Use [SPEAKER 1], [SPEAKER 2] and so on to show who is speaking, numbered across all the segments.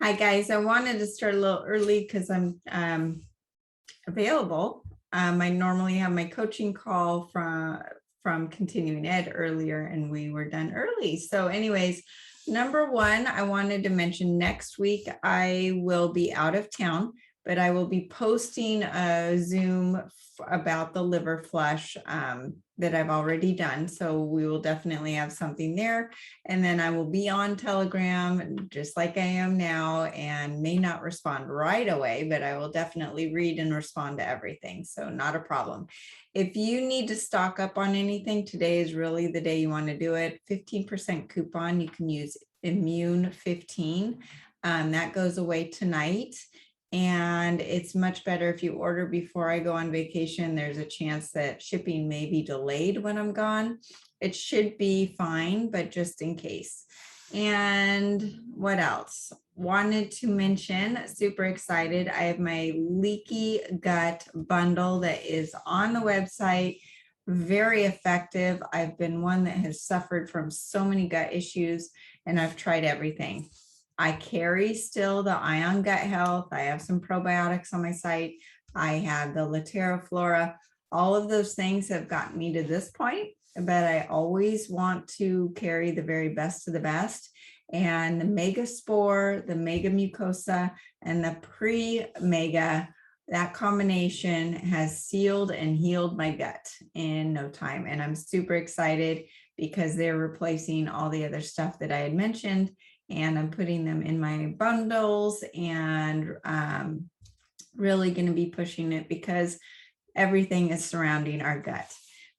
[SPEAKER 1] Hi guys, I wanted to start a little early because I'm available. I normally have my coaching call from Continuing Ed earlier and we were done early. So anyways, number one, I wanted to mention next week I will be out of town, but I will be posting a Zoom about the liver flush that I've already done. So we will definitely have something there. And then I will be on Telegram just like I am now and may not respond right away, but I will definitely read and respond to everything. So not a problem. If you need to stock up on anything, today is really the day you want to do it. 15% coupon. You can use Immune 15. That goes away tonight. And it's much better if you order before I go on vacation. There's a chance that shipping may be delayed when I'm gone. It should be fine, but just in case. And what else? Wanted to mention, super excited. I have my Leaky Gut Bundle that is on the website. Very effective. I've been one that has suffered from so many gut issues and I've tried everything. I carry still the Ion Gut Health. I have some probiotics on my site. I have the Lateraflora. All of those things have gotten me to this point, but I always want to carry the very best of the best. And the Mega Spore, the Mega Mucosa, and the Pre-Mega, that combination has sealed and healed my gut in no time. And I'm super excited because they're replacing all the other stuff that I had mentioned. And I'm putting them in my bundles and really going to be pushing it because everything is surrounding our gut.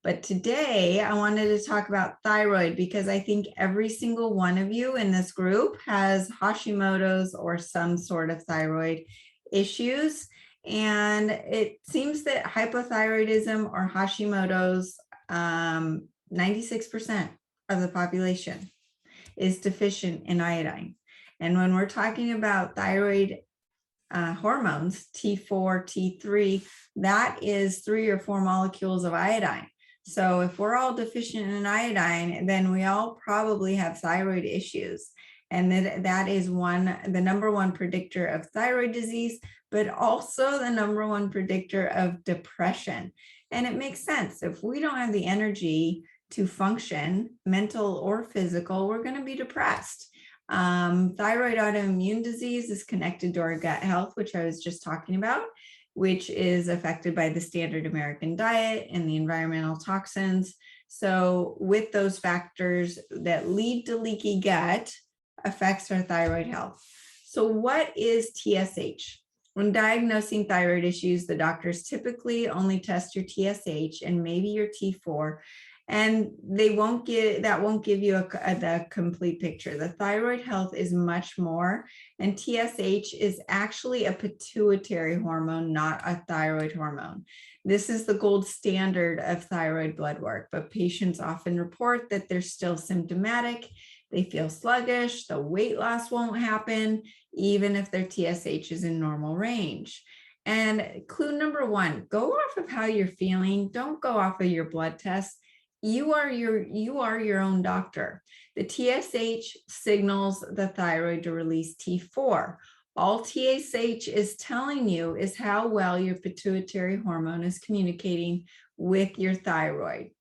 [SPEAKER 1] But today I wanted to talk about thyroid because I think every single one of you in this group has Hashimoto's or some sort of thyroid issues. And it seems that hypothyroidism or Hashimoto's 96% of the population is deficient in iodine. And when we're talking about thyroid hormones, T4, T3, that is 3 or 4 molecules of iodine. So if we're all deficient in iodine, then we all probably have thyroid issues. And that is the number one predictor of thyroid disease, but also the number one predictor of depression. And it makes sense. If we don't have the energy to function, mental or physical, we're going to be depressed. Thyroid autoimmune disease is connected to our gut health, which I was just talking about, which is affected by the standard American diet and the environmental toxins. So with those factors that lead to leaky gut affects our thyroid health. So what is TSH? When diagnosing thyroid issues, the doctors typically only test your TSH and maybe your T4. And that won't give you the complete picture. The thyroid health is much more, and TSH is actually a pituitary hormone, not a thyroid hormone. This is the gold standard of thyroid blood work, but patients often report that they're still symptomatic. They feel sluggish, the weight loss won't happen, even if their TSH is in normal range. And clue number one, go off of how you're feeling. Don't go off of your blood tests. You are your own doctor. The TSH signals the thyroid to release T4. All TSH is telling you is how well your pituitary hormone is communicating with your thyroid.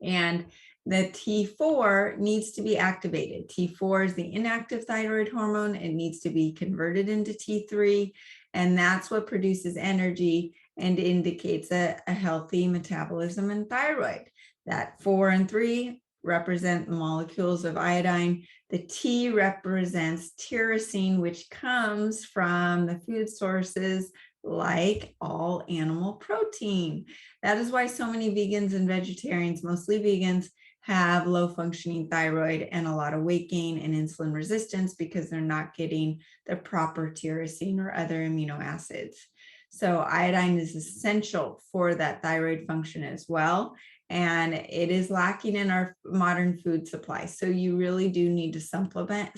[SPEAKER 1] And the T4 needs to be activated. T4 is the inactive thyroid hormone. It needs to be converted into T3, and that's what produces energy and indicates a healthy metabolism in thyroid. That 4 and 3 represent molecules of iodine. The T represents tyrosine, which comes from the food sources like all animal protein. That is why so many vegans and vegetarians, mostly vegans, have low functioning thyroid and a lot of weight gain and insulin resistance because they're not getting the proper tyrosine or other amino acids. So iodine is essential for that thyroid function as well. And it is lacking in our modern food supply. So you really do need to supplement,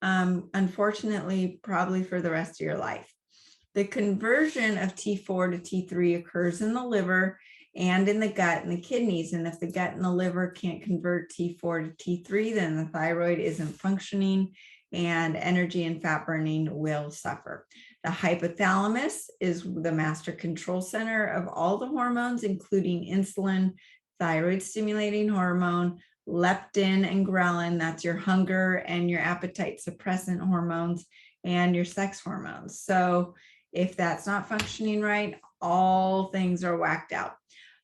[SPEAKER 1] unfortunately, probably for the rest of your life. The conversion of T4 to T3 occurs in the liver and in the gut and the kidneys. And if the gut and the liver can't convert T4 to T3, then the thyroid isn't functioning and energy and fat burning will suffer. The hypothalamus is the master control center of all the hormones, including insulin, thyroid stimulating hormone, leptin and ghrelin, that's your hunger and your appetite suppressant hormones, and your sex hormones. So if that's not functioning right, all things are whacked out.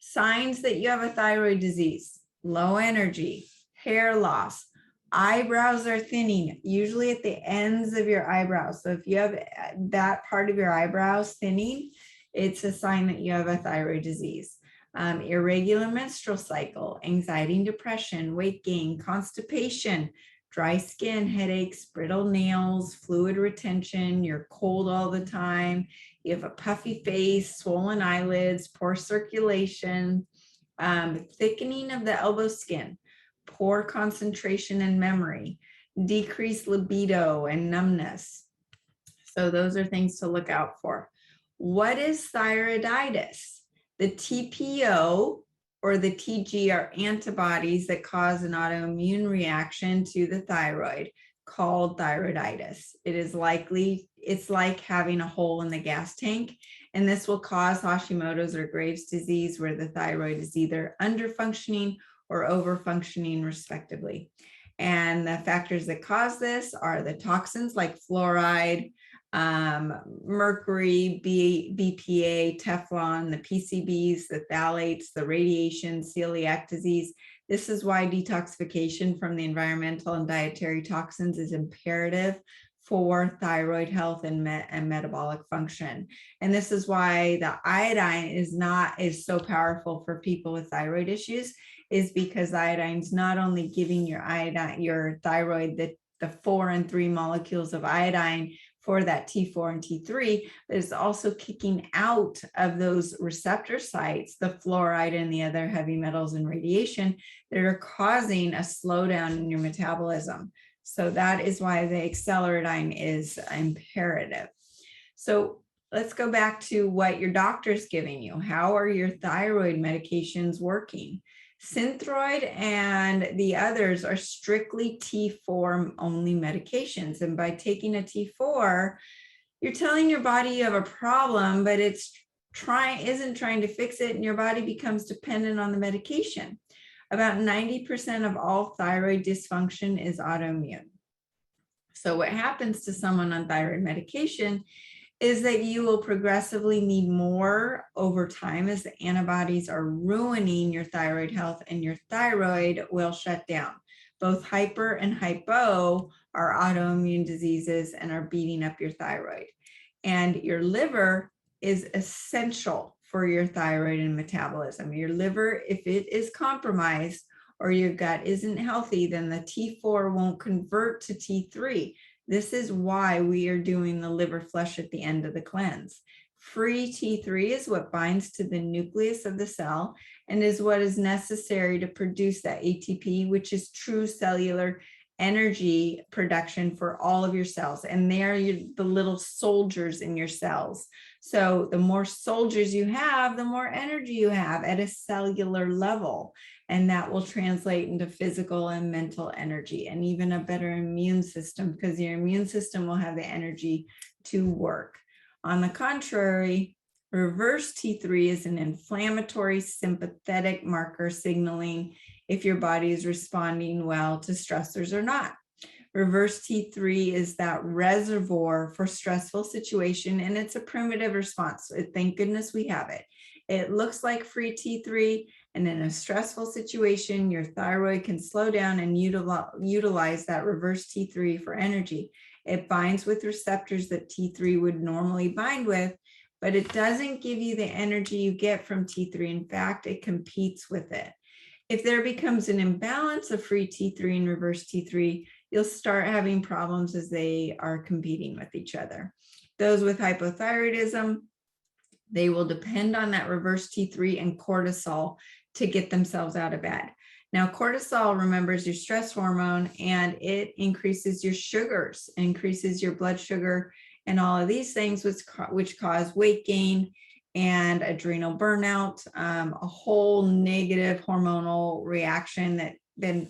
[SPEAKER 1] Signs that you have a thyroid disease: low energy, hair loss, eyebrows are thinning, usually at the ends of your eyebrows. So if you have that part of your eyebrows thinning, it's a sign that you have a thyroid disease. Irregular menstrual cycle, anxiety and depression, weight gain, constipation, dry skin, headaches, brittle nails, fluid retention, you're cold all the time, you have a puffy face, swollen eyelids, poor circulation, thickening of the elbow skin, poor concentration and memory, decreased libido and numbness. So those are things to look out for. What is thyroiditis? The TPO or the TG are antibodies that cause an autoimmune reaction to the thyroid called thyroiditis. It's like having a hole in the gas tank, and this will cause Hashimoto's or Graves' disease, where the thyroid is either underfunctioning or overfunctioning respectively. And the factors that cause this are the toxins like fluoride, mercury, BPA, Teflon, the PCBs, the phthalates, the radiation, celiac disease. This is why detoxification from the environmental and dietary toxins is imperative for thyroid health and metabolic function. And this is why the iodine is so powerful for people with thyroid issues, is because iodine's not only giving your thyroid the 4 and 3 molecules of iodine for that T4 and T3, but it's also kicking out of those receptor sites the fluoride and the other heavy metals and radiation that are causing a slowdown in your metabolism. So that is why the Acceleradine is imperative. So let's go back to what your doctor's giving you. How are your thyroid medications working? Synthroid and the others are strictly T4 only medications. And by taking a T4, you're telling your body you have a problem, but isn't trying to fix it, and your body becomes dependent on the medication. About 90% of all thyroid dysfunction is autoimmune. So what happens to someone on thyroid medication is that you will progressively need more over time as the antibodies are ruining your thyroid health, and your thyroid will shut down. Both hyper and hypo are autoimmune diseases and are beating up your thyroid. And your liver is essential for your thyroid and metabolism. Your liver, if it is compromised or your gut isn't healthy, then the T4 won't convert to T3. This is why we are doing the liver flush at the end of the cleanse. Free T3 is what binds to the nucleus of the cell and is what is necessary to produce that ATP, which is true cellular energy production for all of your cells. And they are the little soldiers in your cells. So the more soldiers you have, the more energy you have at a cellular level. And that will translate into physical and mental energy, and even a better immune system, because your immune system will have the energy to work. On the contrary, reverse T3 is an inflammatory sympathetic marker signaling if your body is responding well to stressors or not. Reverse T3 is that reservoir for stressful situation, and it's a primitive response. Thank goodness we have it. It looks like free T3, and in a stressful situation, your thyroid can slow down and utilize that reverse T3 for energy. It binds with receptors that T3 would normally bind with, but it doesn't give you the energy you get from T3. In fact, it competes with it. If there becomes an imbalance of free T3 and reverse T3, you'll start having problems as they are competing with each other. Those with hypothyroidism, they will depend on that reverse T3 and cortisol to get themselves out of bed. Now, cortisol, remembers, your stress hormone, and it increases your sugars, increases your blood sugar, and all of these things which cause weight gain and adrenal burnout, a whole negative hormonal reaction that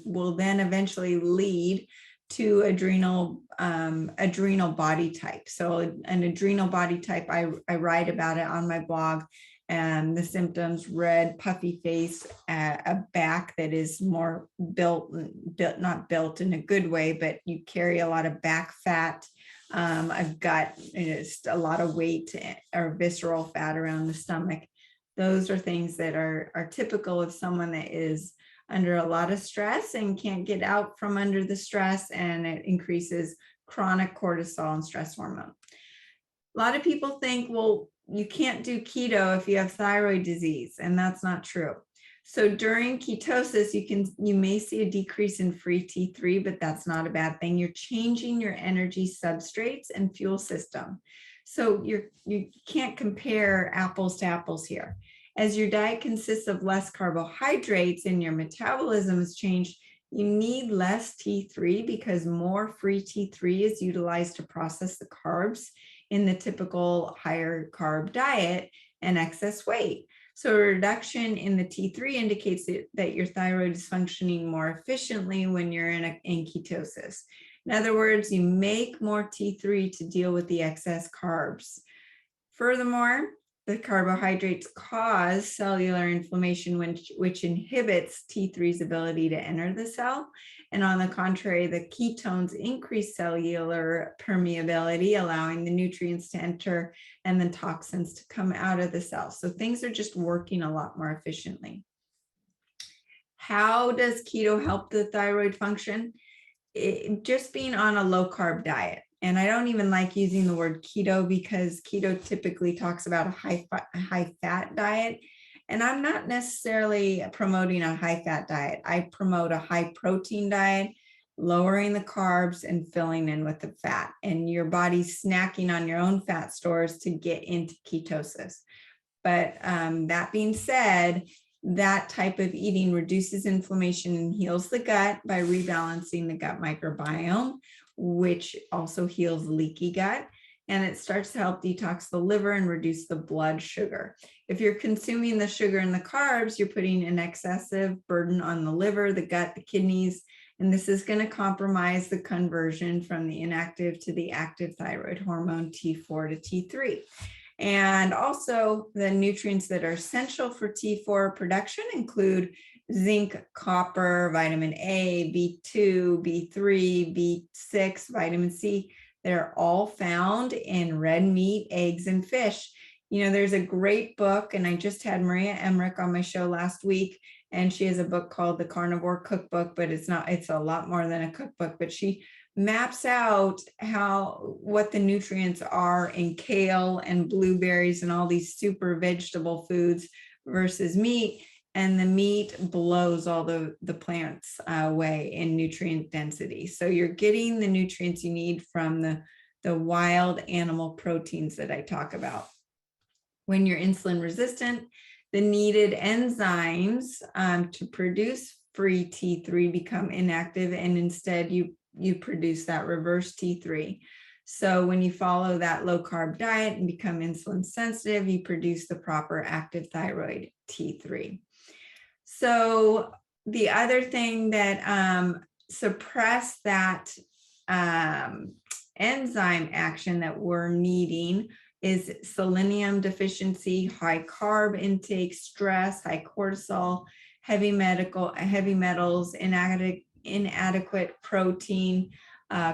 [SPEAKER 1] will then eventually lead to adrenal body type. So an adrenal body type, I write about it on my blog, and the symptoms: red, puffy face, a back that is more built, not built in a good way, but you carry a lot of back fat, a gut, just a lot of weight or visceral fat around the stomach. Those are things that are typical of someone that is under a lot of stress and can't get out from under the stress, and it increases chronic cortisol and stress hormone. A lot of people think, well, you can't do keto if you have thyroid disease, and that's not true. So during ketosis, you may see a decrease in free T3, but that's not a bad thing. You're changing your energy substrates and fuel system. So you can't compare apples to apples here. As your diet consists of less carbohydrates and your metabolism has changed, you need less T3 because more free T3 is utilized to process the carbs in the typical higher carb diet and excess weight. So a reduction in the T3 indicates that your thyroid is functioning more efficiently when you're in ketosis. In other words, you make more T3 to deal with the excess carbs. Furthermore, the carbohydrates cause cellular inflammation, which inhibits T3's ability to enter the cell. And on the contrary, the ketones increase cellular permeability, allowing the nutrients to enter and the toxins to come out of the cell. So things are just working a lot more efficiently. How does keto help the thyroid function? Just being on a low carb diet. And I don't even like using the word keto because keto typically talks about a high fat diet. And I'm not necessarily promoting a high fat diet. I promote a high protein diet, lowering the carbs and filling in with the fat. And your body's snacking on your own fat stores to get into ketosis. But that being said, that type of eating reduces inflammation and heals the gut by rebalancing the gut microbiome, which also heals leaky gut, and it starts to help detox the liver and reduce the blood sugar. If you're consuming the sugar and the carbs, you're putting an excessive burden on the liver, the gut, the kidneys, and this is going to compromise the conversion from the inactive to the active thyroid hormone T4 to T3. And also the nutrients that are essential for T4 production include zinc, copper, vitamin A, B2, B3, B6, vitamin C. They're all found in red meat, eggs, and fish. You know, there's a great book, and I just had Maria Emmerich on my show last week, and she has a book called The Carnivore Cookbook, but it's a lot more than a cookbook, but she maps out what the nutrients are in kale and blueberries and all these super vegetable foods versus meat. And the meat blows all the plants away in nutrient density. So you're getting the nutrients you need from the wild animal proteins that I talk about. When you're insulin resistant, the needed enzymes to produce free T3 become inactive, and instead you produce that reverse T3. So when you follow that low carb diet and become insulin sensitive, you produce the proper active thyroid T3. So the other thing that suppress that enzyme action that we're needing is selenium deficiency, high carb intake, stress, high cortisol, heavy metals, inadequate protein,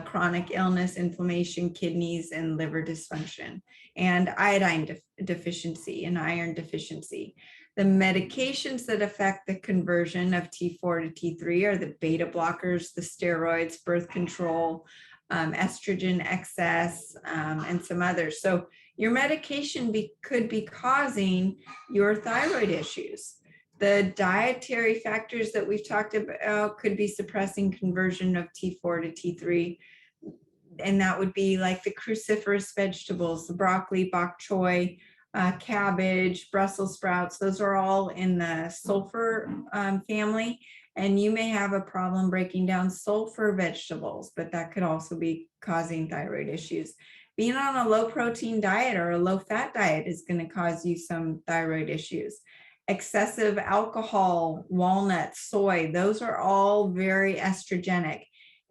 [SPEAKER 1] chronic illness, inflammation, kidneys, and liver dysfunction, and iodine deficiency and iron deficiency. The medications that affect the conversion of T4 to T3 are the beta blockers, the steroids, birth control, estrogen excess, and some others. So your medication could be causing your thyroid issues. The dietary factors that we've talked about could be suppressing conversion of T4 to T3. And that would be like the cruciferous vegetables, the broccoli, bok choy, cabbage, Brussels sprouts. Those are all in the sulfur family. And you may have a problem breaking down sulfur vegetables, but that could also be causing thyroid issues. Being on a low protein diet or a low fat diet is going to cause you some thyroid issues. Excessive alcohol, walnuts, soy, those are all very estrogenic.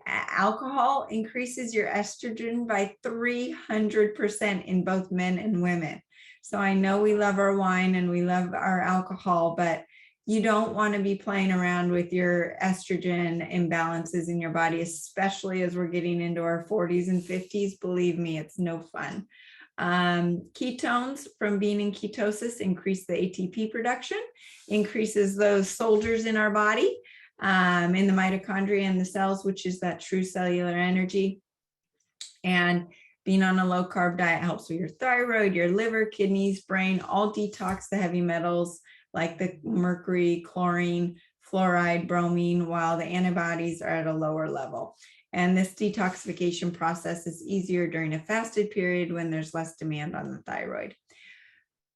[SPEAKER 1] Alcohol increases your estrogen by 300% in both men and women. So I know we love our wine and we love our alcohol, but you don't want to be playing around with your estrogen imbalances in your body, especially as we're getting into our 40s and 50s. Believe me, it's no fun. Ketones from being in ketosis increase the ATP production, increases those soldiers in our body, in the mitochondria and the cells, which is that true cellular energy. And being on a low carb diet helps with your thyroid, your liver, kidneys, brain, all detox the heavy metals like the mercury, chlorine, fluoride, bromine, while the antibodies are at a lower level. And this detoxification process is easier during a fasted period when there's less demand on the thyroid.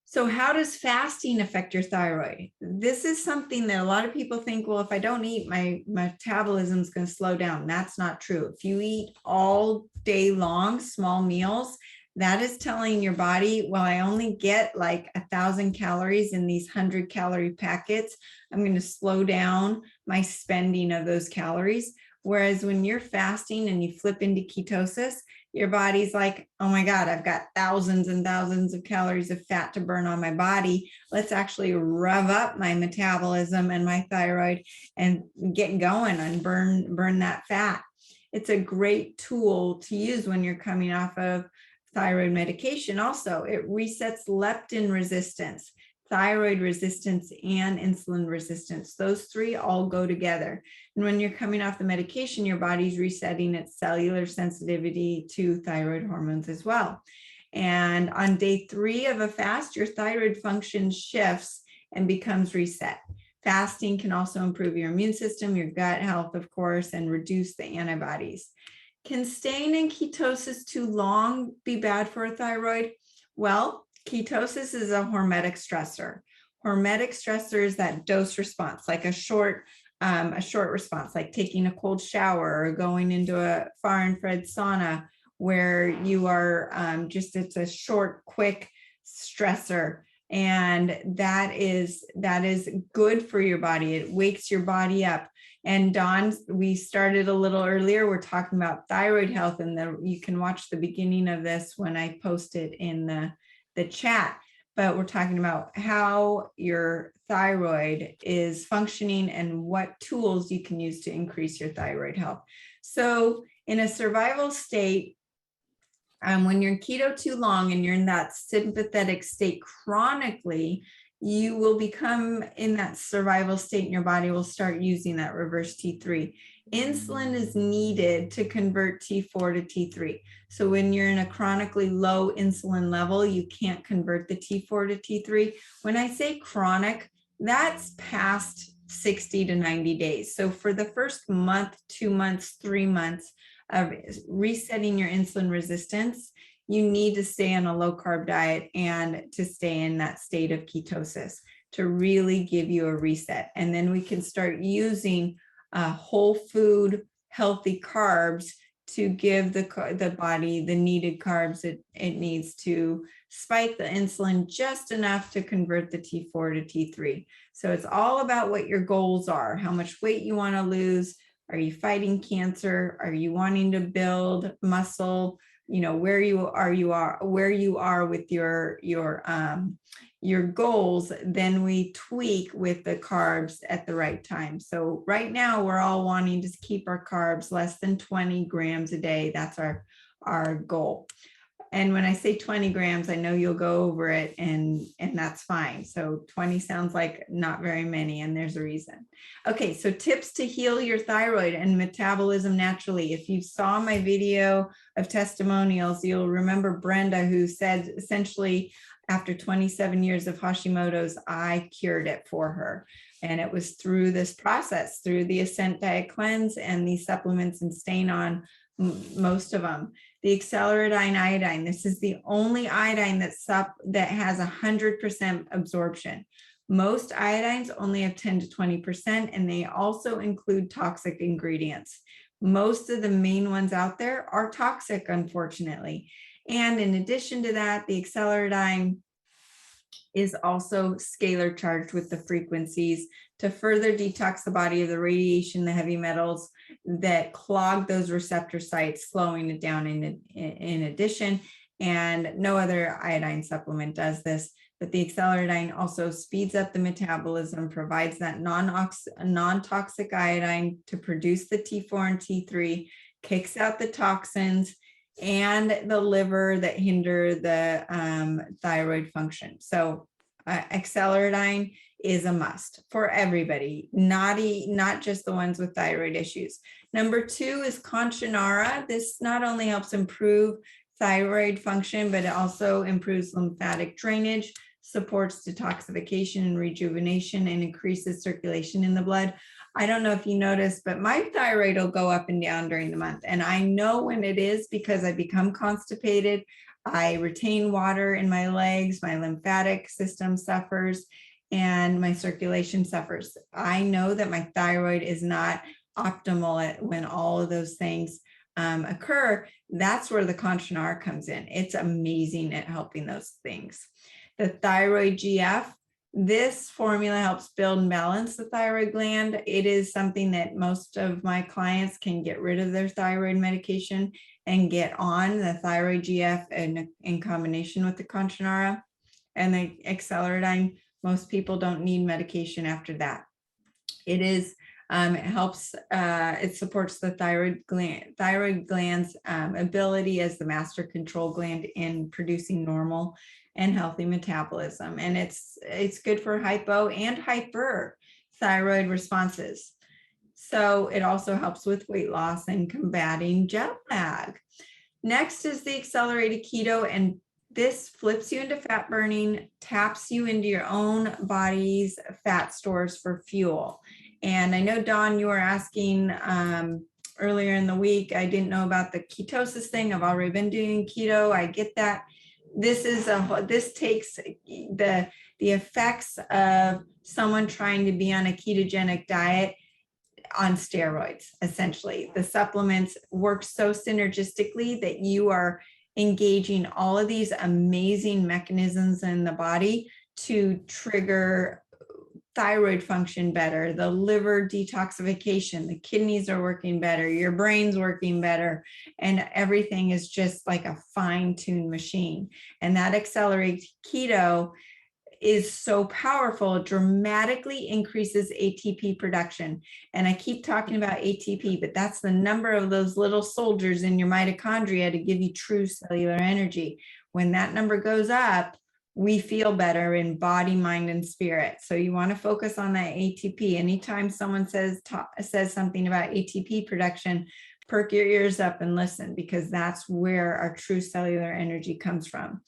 [SPEAKER 1] So how does fasting affect your thyroid? This is something that a lot of people think, well, if I don't eat, my metabolism is going to slow down. That's not true. If you eat all day long, small meals, that is telling your body, well, I only get like 1,000 calories in these 100-calorie packets. I'm going to slow down my spending of those calories. Whereas when you're fasting and you flip into ketosis, your body's like, oh my God, I've got thousands and thousands of calories of fat to burn on my body. Let's actually rev up my metabolism and my thyroid and get going and burn that fat. It's a great tool to use when you're coming off of thyroid medication. Also, it resets leptin resistance, thyroid resistance, and insulin resistance. Those three all go together. And when you're coming off the medication, your body's resetting its cellular sensitivity to thyroid hormones as well. And on day 3 of a fast, your thyroid function shifts and becomes reset. Fasting can also improve your immune system, your gut health, of course, and reduce the antibodies. Can staying in ketosis too long be bad for a thyroid? Well, ketosis is a hormetic stressor. Hormetic stressor is that dose response, like a short response, like taking a cold shower or going into a far infrared sauna, where you are it's a short, quick stressor. And that is good for your body. It wakes your body up. And Dawn, we started a little earlier. We're talking about thyroid health, and you can watch the beginning of this when I post it in the chat. But we're talking about how your thyroid is functioning and what tools you can use to increase your thyroid health. So in a survival state, when you're in keto too long and you're in that sympathetic state chronically, you will become in that survival state and your body will start using that reverse T3. Insulin is needed to convert T4 to T3. So when you're in a chronically low insulin level, you can't convert the T4 to T3. When I say chronic, that's past 60 to 90 days. So for the first month, 2 months, 3 months of resetting your insulin resistance, you need to stay on a low carb diet and to stay in that state of ketosis to really give you a reset. And then we can start using whole food, healthy carbs to give the body the needed carbs it needs to spike the insulin just enough to convert the T4 to T3. So it's all about what your goals are, how much weight you want to lose. Are you fighting cancer? Are you wanting to build muscle? You know, where you are with your goals, then we tweak with the carbs at the right time. So right now we're all wanting to keep our carbs less than 20 grams a day. That's our goal. And when I say 20 grams, I know you'll go over it and that's fine. So 20 sounds like not very many, and there's a reason. Okay, so tips to heal your thyroid and metabolism naturally. If you saw my video of testimonials, you'll remember Brenda, who said essentially after 27 years of Hashimoto's, I cured it for her. And it was through this process, through the Ascent Diet Cleanse and these supplements, and staying on most of them. The X39 iodine, this is the only iodine that has 100% absorption. Most iodines only have 10 to 20%, and they also include toxic ingredients. Most of the main ones out there are toxic, unfortunately. And in addition to that, the X39 is also scalar charged with the frequencies to further detox the body of the radiation, the heavy metals, that clog those receptor sites, slowing it down in addition. And no other iodine supplement does this, but the X39 also speeds up the metabolism, provides that non-toxic iodine to produce the T4 and T3, kicks out the toxins and the liver that hinder the thyroid function. So X39 is a must for everybody, not just the ones with thyroid issues. Number 2 is CONTANARA. This not only helps improve thyroid function, but it also improves lymphatic drainage, supports detoxification and rejuvenation, and increases circulation in the blood. I don't know if you noticed, but my thyroid will go up and down during the month. And I know when it is because I become constipated. I retain water in my legs, my lymphatic system suffers, and my circulation suffers. I know that my thyroid is not optimal when all of those things occur. That's where the CONTANARA comes in. It's amazing at helping those things. The thyroid GF, this formula helps build and balance the thyroid gland. It is something that most of my clients can get rid of their thyroid medication and get on the thyroid GF in combination with the CONTANARA and the X39. Most people don't need medication after that. It is it helps, it supports the thyroid gland's ability as the master control gland in producing normal and healthy metabolism. And it's good for hypo and hyperthyroid responses. So it also helps with weight loss and combating jet lag. Next is the accelerated keto, and this flips you into fat burning, taps you into your own body's fat stores for fuel. And I know, Dawn, you were asking earlier in the week, I didn't know about the ketosis thing. I've already been doing keto. I get that. This takes the effects of someone trying to be on a ketogenic diet on steroids, essentially. The supplements work so synergistically that you are engaging all of these amazing mechanisms in the body to trigger thyroid function better, the liver detoxification, the kidneys are working better, your brain's working better, and everything is just like a fine-tuned machine. And that accelerated keto is so powerful, it dramatically increases ATP production. And I keep talking about ATP, but that's the number of those little soldiers in your mitochondria to give you true cellular energy. When that number goes up, we feel better in body, mind, and spirit. So you want to focus on that ATP. Anytime someone says something about ATP production, perk your ears up and listen, because that's where our true cellular energy comes from.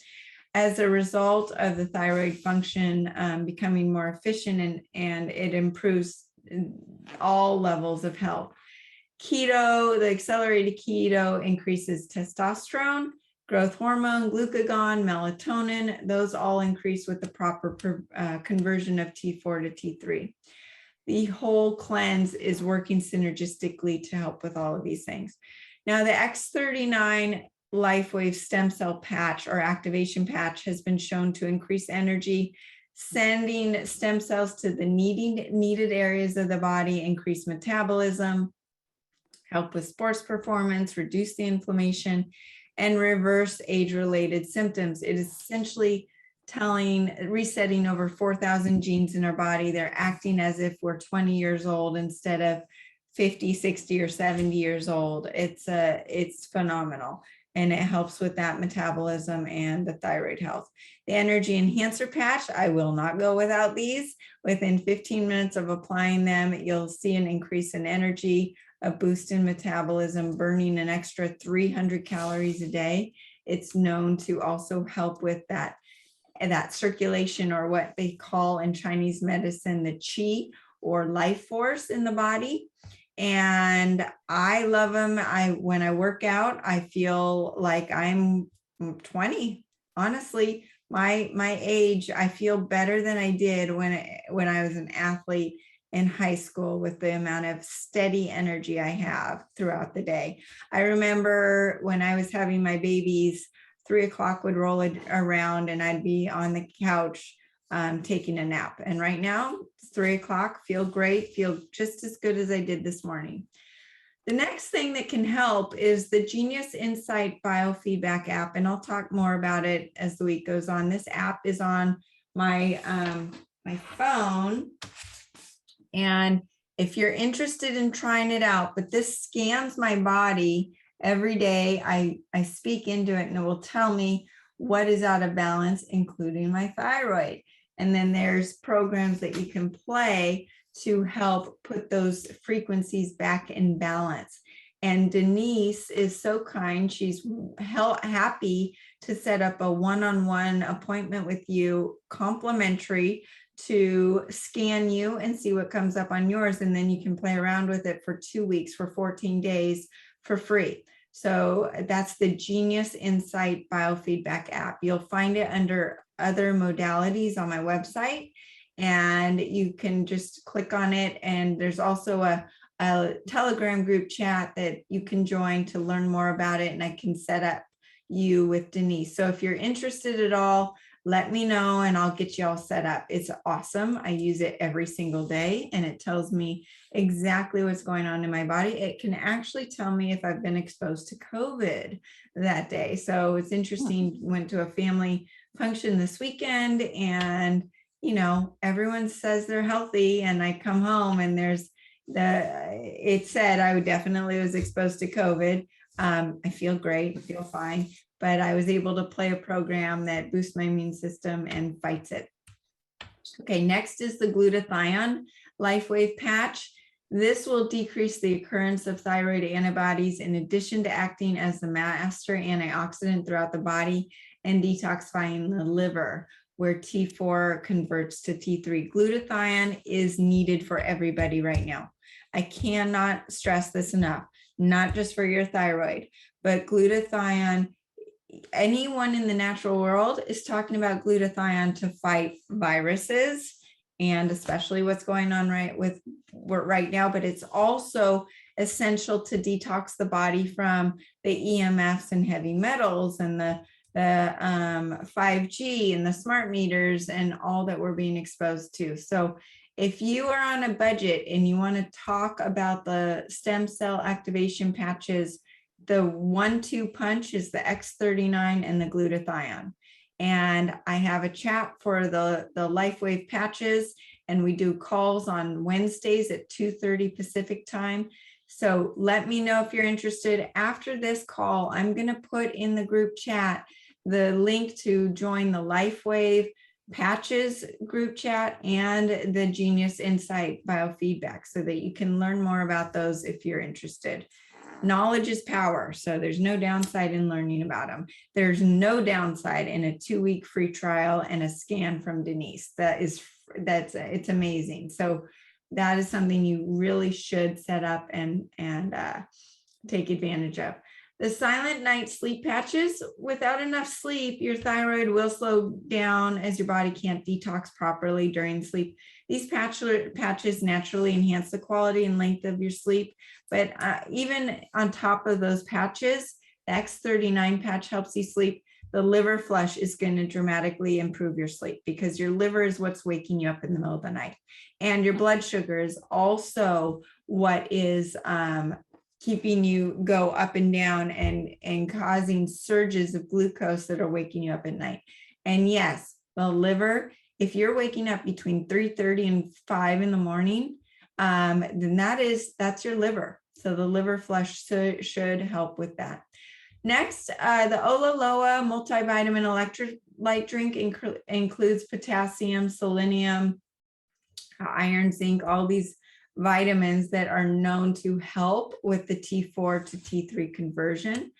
[SPEAKER 1] As a result of the thyroid function becoming more efficient, and it improves all levels of health. Keto, the accelerated keto increases testosterone, growth hormone, glucagon, melatonin. Those all increase with the proper conversion of T4 to T3. The whole cleanse is working synergistically to help with all of these things. Now, the X39 LifeWave stem cell patch or activation patch has been shown to increase energy, sending stem cells to the needed areas of the body, increase metabolism, help with sports performance, reduce the inflammation, and reverse age-related symptoms. It is essentially resetting over 4,000 genes in our body. They're acting as if we're 20 years old instead of 50, 60, or 70 years old. It's phenomenal. And it helps with that metabolism and the thyroid health. The energy enhancer patch, I will not go without these. Within 15 minutes of applying them, you'll see an increase in energy, a boost in metabolism, burning an extra 300 calories a day. It's known to also help with that circulation, or what they call in Chinese medicine, the qi or life force in the body. And I love them. When I work out, I feel like I'm 20. Honestly, my age, I feel better than I did when I was an athlete in high school, with the amount of steady energy I have throughout the day. I remember when I was having my babies, 3 o'clock would roll around and I'd be on the couch taking a nap. And right now, it's 3 o'clock, feel great, feel just as good as I did this morning. The next thing that can help is the Genius Insight Biofeedback app, and I'll talk more about it as the week goes on. This app is on my my phone, and if you're interested in trying it out, but this scans my body every day. I speak into it, and it will tell me what is out of balance, including my thyroid. And then there's programs that you can play to help put those frequencies back in balance. And Denise is so kind. She's happy to set up a one-on-one appointment with you, complimentary, to scan you and see what comes up on yours. And then you can play around with it for 2 weeks, for 14 days for free. So that's the Genius Insight Biofeedback app. You'll find it under other modalities on my website, and you can just click on it. And there's also a Telegram group chat that you can join to learn more about it, and I can set up you with Denise. So if you're interested at all, let me know and I'll get you all set up. It's awesome. I use it every single day, and it tells me exactly what's going on in my body. It can actually tell me if I've been exposed to COVID that day. So it's interesting. Went to a family function this weekend, and you know, everyone says they're healthy, and I come home and it said I definitely was exposed to COVID. I feel great, I feel fine, but I was able to play a program that boosts my immune system and fights it. Okay, next is the Glutathione LifeWave patch. This will decrease the occurrence of thyroid antibodies in addition to acting as the master antioxidant throughout the body and detoxifying the liver, where T4 converts to T3. Glutathione is needed for everybody right now. I cannot stress this enough, not just for your thyroid, but glutathione. Anyone in the natural world is talking about glutathione to fight viruses, and especially what's going on right now, but it's also essential to detox the body from the EMFs and heavy metals and the 5G and the smart meters and all that we're being exposed to. So if you are on a budget and you want to talk about the stem cell activation patches, the 1-2 punch is the X39 and the glutathione. And I have a chat for the LifeWave patches, and we do calls on Wednesdays at 2:30 Pacific time. So let me know if you're interested. After this call, I'm going to put in the group chat the link to join the LifeWave patches group chat and the Genius Insight Biofeedback, so that you can learn more about those if you're interested. Knowledge is power, so there's no downside in learning about them. There's no downside in a 2-week free trial and a scan from Denise. It's amazing. So that is something you really should set up and take advantage of. The silent night sleep patches. Without enough sleep, your thyroid will slow down as your body can't detox properly during sleep. These patches naturally enhance the quality and length of your sleep. But even on top of those patches, the X39 patch helps you sleep. The liver flush is going to dramatically improve your sleep, because your liver is what's waking you up in the middle of the night. And your blood sugar is also what is keeping you go up and down and causing surges of glucose that are waking you up at night. And yes, the liver, if you're waking up between 3:30 and 5 in the morning, then that's your liver. So the liver flush should help with that. Next, the Olaloa multivitamin electrolyte drink includes potassium, selenium, iron, zinc, all these vitamins that are known to help with the T4 to T3 conversion.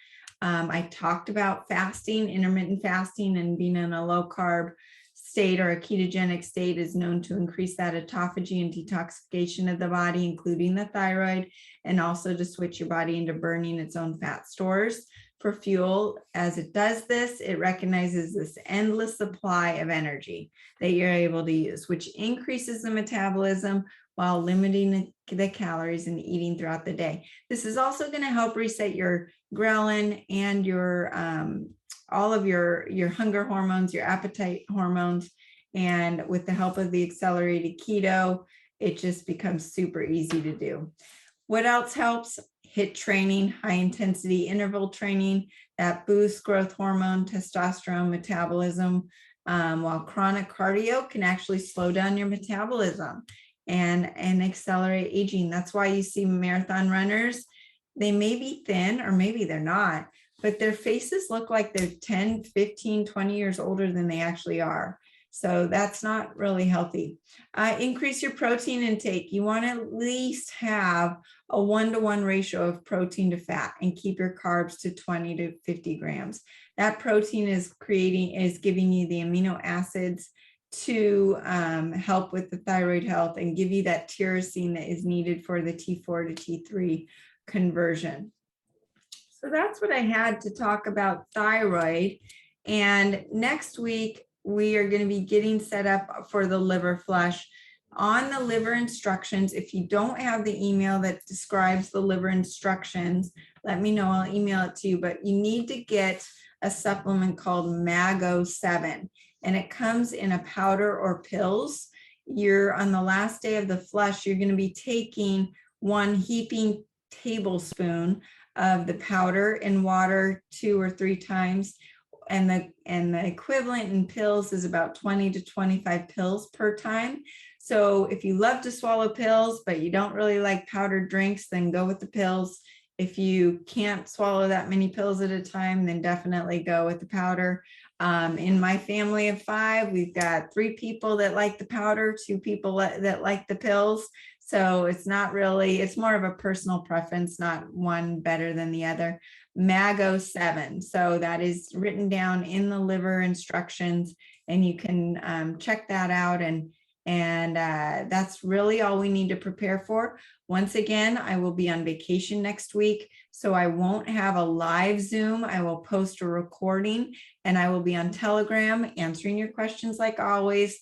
[SPEAKER 1] I talked about fasting, intermittent fasting, and being in a low carb state or a ketogenic state is known to increase that autophagy and detoxification of the body, including the thyroid, and also to switch your body into burning its own fat stores for fuel. As it does this, it recognizes this endless supply of energy that you're able to use, which increases the metabolism while limiting the calories and eating throughout the day. This is also going to help reset your ghrelin and your all of your hunger hormones, your appetite hormones. And with the help of the accelerated keto, it just becomes super easy to do. What else helps? HIIT training, high intensity interval training, that boosts growth hormone, testosterone metabolism, while chronic cardio can actually slow down your metabolism and accelerate aging. That's why you see marathon runners, they may be thin or maybe they're not, but their faces look like they're 10, 15, 20 years older than they actually are. So that's not really healthy. Increase your protein intake. You want to at least have a 1-to-1 ratio of protein to fat and keep your carbs to 20 to 50 grams. That protein is giving you the amino acids to help with the thyroid health and give you that tyrosine that is needed for the T4 to T3 conversion. So that's what I had to talk about thyroid. And next week, we are going to be getting set up for the liver flush. On the liver instructions, if you don't have the email that describes the liver instructions, let me know, I'll email it to you, but you need to get a supplement called Mago7, and it comes in a powder or pills. You're on the last day of the flush, you're going to be taking 1 heaping tablespoon of the powder in water 2 or 3 times. And the equivalent in pills is about 20 to 25 pills per time. So if you love to swallow pills, but you don't really like powdered drinks, then go with the pills. If you can't swallow that many pills at a time, then definitely go with the powder. In my family of 5, we've got 3 people that like the powder, 2 people that like the pills. So it's not really, it's more of a personal preference, not one better than the other. Mago7. So that is written down in the liver instructions, and you can check that out. And that's really all we need to prepare for. Once again, I will be on vacation next week, so I won't have a live Zoom. I will post a recording, and I will be on Telegram answering your questions like always,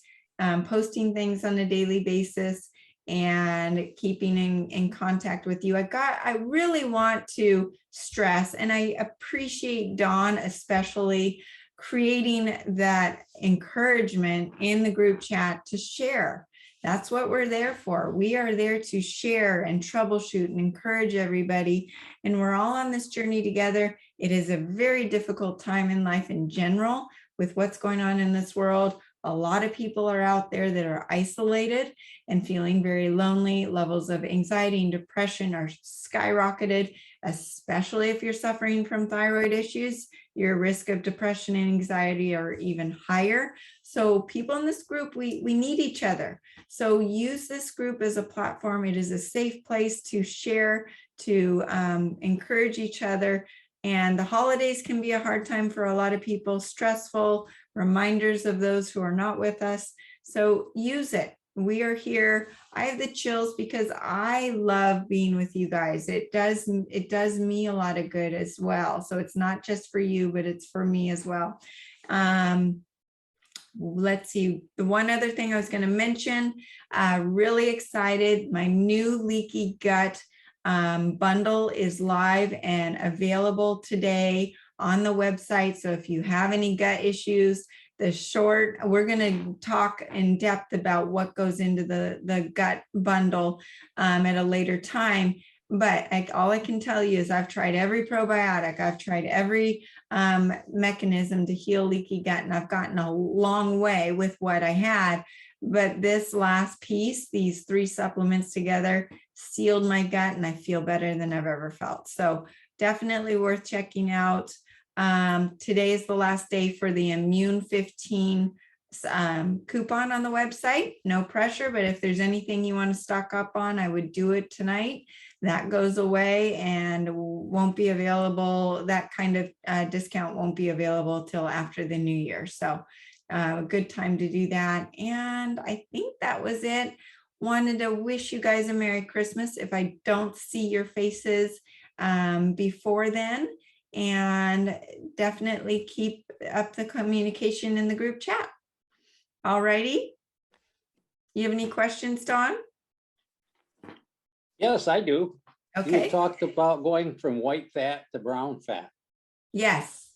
[SPEAKER 1] posting things on a daily basis, and keeping in contact with you. I really want to stress, and I appreciate Dawn especially creating that encouragement in the group chat to share. That's what we're there for. We are there to share and troubleshoot and encourage everybody. And we're all on this journey together. It is a very difficult time in life in general with what's going on in this world. A lot of people are out there that are isolated and feeling very lonely. Levels of anxiety and depression are skyrocketed, especially if you're suffering from thyroid issues. Your risk of depression and anxiety are even higher. So people in this group, we need each other. So use this group as a platform. It is a safe place to share, to encourage each other. And the holidays can be a hard time for a lot of people, stressful, reminders of those who are not with us. So use it. We are here. I have the chills because I love being with you guys. It does me a lot of good as well. So it's not just for you, but it's for me as well. Let's see. The one other thing I was going to mention, really excited. My new Leaky Gut bundle is live and available today on the website. So if you have any gut issues, we're going to talk in depth about what goes into the gut bundle at a later time. But all I can tell you is I've tried every probiotic. I've tried every mechanism to heal leaky gut, and I've gotten a long way with what I had. But this last piece, these 3 supplements together, sealed my gut, and I feel better than I've ever felt. So definitely worth checking out. Today is the last day for the Immune 15 coupon on the website. No pressure, but if there's anything you want to stock up on, I would do it tonight. That goes away and won't be available. That kind of discount won't be available till after the new year. So a good time to do that. And I think that was it. Wanted to wish you guys a Merry Christmas if I don't see your faces before then. And definitely keep up the communication in the group chat. All righty. You have any questions, Dawn?
[SPEAKER 2] Yes, I do.
[SPEAKER 1] Okay.
[SPEAKER 2] You talked about going from white fat to brown fat.
[SPEAKER 1] Yes.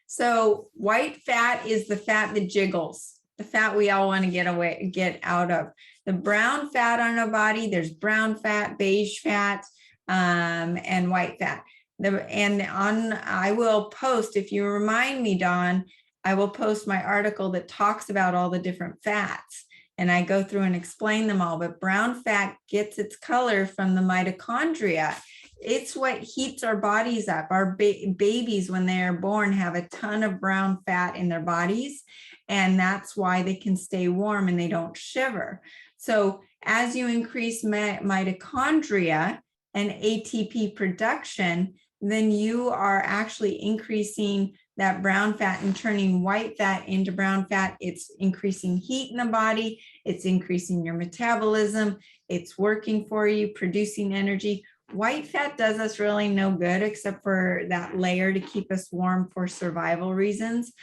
[SPEAKER 1] So white fat is the fat that jiggles, the fat we all want to get out of. The brown fat on our body, there's brown fat, beige fat. and white fat. I will post, if you remind me, Dawn, I will post my article that talks about all the different fats. And I go through and explain them all, but brown fat gets its color from the mitochondria. It's what heats our bodies up. Our babies, when they are born, have a ton of brown fat in their bodies, and that's why they can stay warm and they don't shiver. So as you increase mitochondria and ATP production, then you are actually increasing that brown fat and turning white fat into brown fat. It's increasing heat in the body. It's increasing your metabolism. It's working for you, producing energy. White fat does us really no good except for that layer to keep us warm for survival reasons.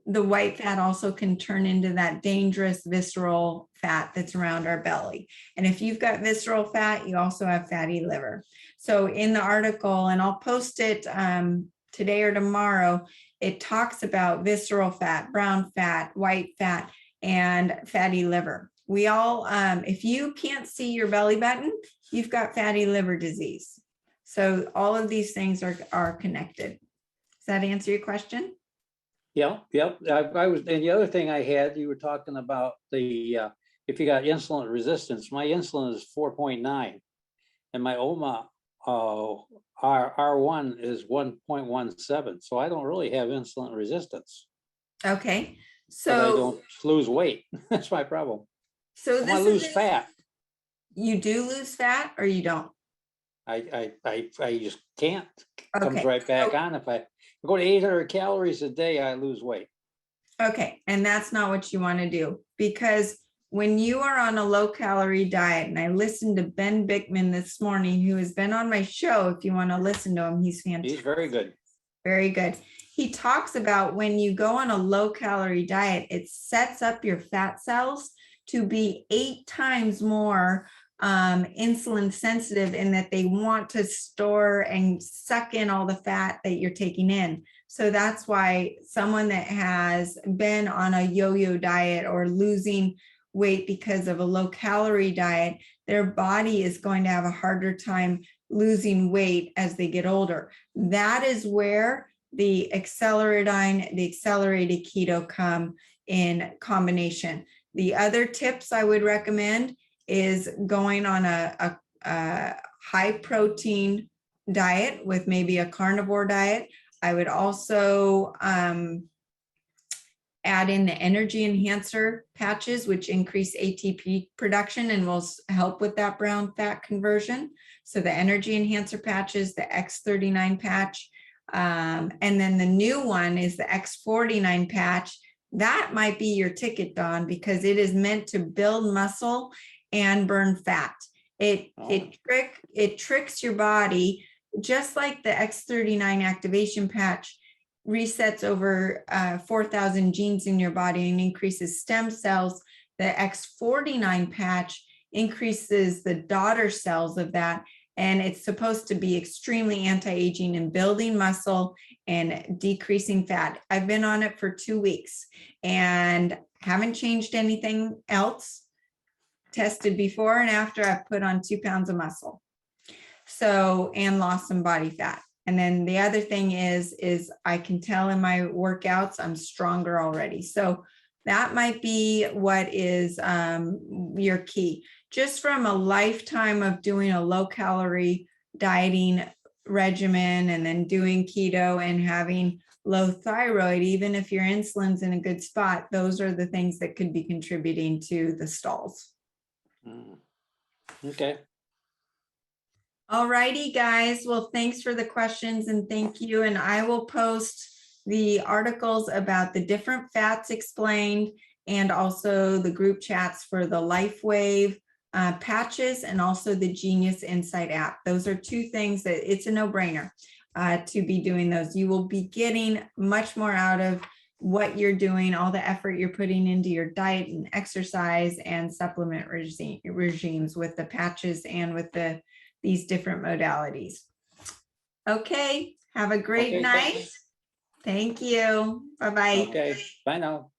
[SPEAKER 1] The white fat also can turn into that dangerous visceral fat that's around our belly. And if you've got visceral fat, you also have fatty liver. So in the article, and I'll post it today or tomorrow, it talks about visceral fat, brown fat, white fat, and fatty liver. We all, if you can't see your belly button, you've got fatty liver disease. So all of these things are connected. Does that answer your question?
[SPEAKER 2] Yeah, yep. I was, and the other thing I had, you were talking about the, if you got insulin resistance, my insulin is 4.9 and my OMA R1 is 1.17. So I don't really have insulin resistance.
[SPEAKER 1] Okay. So
[SPEAKER 2] but I don't lose weight. That's my problem.
[SPEAKER 1] So
[SPEAKER 2] I lose fat.
[SPEAKER 1] You do lose fat or you don't?
[SPEAKER 2] I just can't. It comes
[SPEAKER 1] Okay.
[SPEAKER 2] right back on. If I go to 800 calories a day, I lose weight.
[SPEAKER 1] Okay. And that's not what you want to do, because when you are on a low calorie diet, and I listened to Ben Bickman this morning, who has been on my show. If you want to listen to him, he's fantastic.
[SPEAKER 2] He's very good.
[SPEAKER 1] Very good. He talks about when you go on a low calorie diet, it sets up your fat cells to be 8 times more insulin sensitive, in that they want to store and suck in all the fat that you're taking in. So that's why someone that has been on a yo-yo diet or losing weight because of a low calorie diet, their body is going to have a harder time losing weight as they get older. That is where the Iodine, the accelerated keto come in combination. The other tips I would recommend is going on a high protein diet with maybe a carnivore diet. I would also add in the energy enhancer patches, which increase ATP production and will help with that brown fat conversion. So the energy enhancer patches, the X39 patch, and then the new one is the X49 patch. That might be your ticket, Dawn, because it is meant to build muscle and burn fat. It tricks your body, just like the X39 activation patch resets over 4,000 genes in your body and increases stem cells. The X49 patch increases the daughter cells of that, and it's supposed to be extremely anti-aging and building muscle and decreasing fat. I've been on it for 2 weeks and haven't changed anything else. Tested before and after, I've put on 2 pounds of muscle. So, and lost some body fat. And then the other thing is I can tell in my workouts, I'm stronger already. So that might be what is your key. Just from a lifetime of doing a low calorie dieting regimen and then doing keto and having low thyroid, even if your insulin's in a good spot, those are the things that could be contributing to the stalls.
[SPEAKER 2] Okay.
[SPEAKER 1] All righty, guys. Well, thanks for the questions and thank you. And I will post the articles about the different fats explained and also the group chats for the LifeWave patches and also the Genius Insight app. Those are 2 things that it's a no-brainer to be doing those. You will be getting much more out of what you're doing, all the effort you're putting into your diet and exercise and supplement regimes with the patches and with these different modalities. Okay, have a great night.
[SPEAKER 2] Thanks.
[SPEAKER 1] Thank you. Bye-bye.
[SPEAKER 2] Okay, bye now.